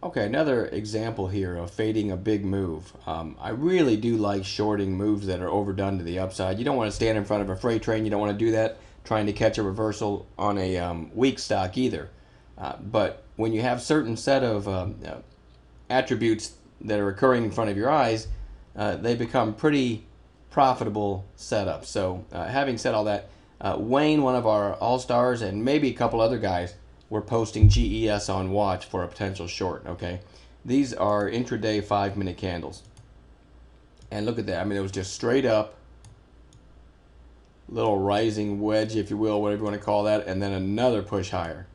Okay, another example here of fading a big move. I really do like shorting moves that are overdone to the upside. You don't want to stand in front of a freight train. You don't want to do that trying to catch a reversal on a weak stock either. But when you have certain set of attributes that are occurring in front of your eyes, they become pretty profitable setups. So having said all that, Wayne, one of our all-stars, and maybe a couple other guys were posting GES on watch for a potential short. Okay, these are intraday 5-minute candles, and look at that. I mean, it was just straight up, little rising wedge, if you will, whatever you want to call that, and then another push higher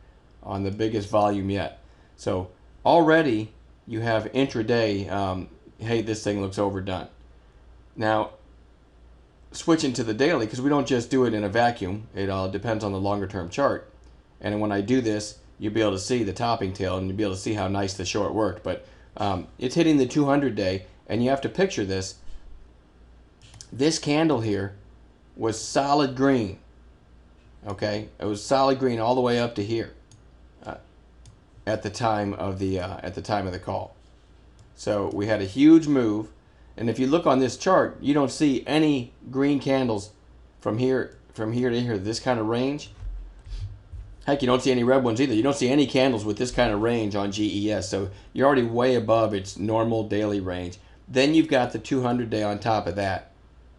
on the biggest volume yet. So already you have intraday. Hey, this thing looks overdone. Now, switching to the daily, because we don't just do it in a vacuum. It all depends on the longer term chart. And when I do this, you'll be able to see the topping tail and you'll be able to see how nice the short worked. But it's hitting the 200 day, and you have to picture this. This candle here was solid green. Okay, it was solid green all the way up to here at the time of the call. So we had a huge move, and if you look on this chart, you don't see any green candles from here to here, this kind of range. Heck, you don't see any red ones either. You don't see any candles with this kind of range on GES. So you're already way above its normal daily range. Then you've got the 200 day on top of that,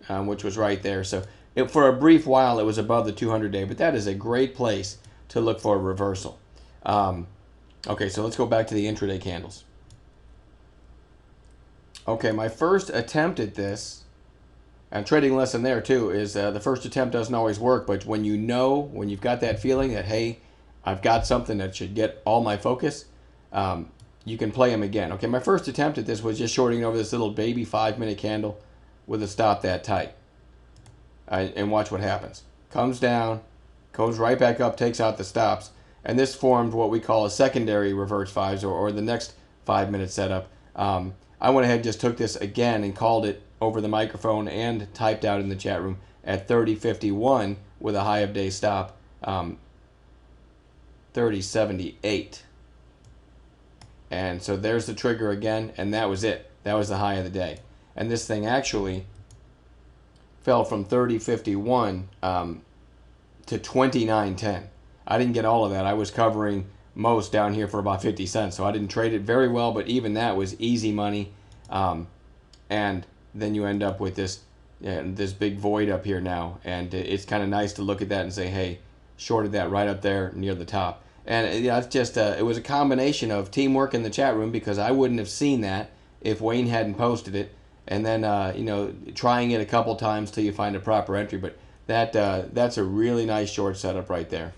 which was right there. So for a brief while, it was above the 200 day, but that is a great place to look for a reversal. Okay, so let's go back to the intraday candles. Okay, my first attempt at this, and trading lesson there too, is the first attempt doesn't always work, but when you've got that feeling that, hey, I've got something that should get all my focus, you can play them again. Okay, my first attempt at this was just shorting over this little baby 5-minute candle with a stop that tight. And watch what happens. Comes down, goes right back up, takes out the stops, and this formed what we call a secondary reverse fives, or the next 5-minute setup. I went ahead and just took this again and called it over the microphone and typed out in the chat room at 30.51 with a high of day stop, 30.78. And so there's the trigger again, and that was it. That was the high of the day. And this thing actually fell from 30.51 to 29.10. I didn't get all of that. I was covering most down here for about 50 cents, so I didn't trade it very well, but even that was easy money. And then you end up with this big void up here now, and it's kind of nice to look at that and say, hey, shorted that right up there near the top. And it's just it was a combination of teamwork in the chat room, because I wouldn't have seen that if Wayne hadn't posted it, and then trying it a couple times till you find a proper entry. But that's a really nice short setup right there.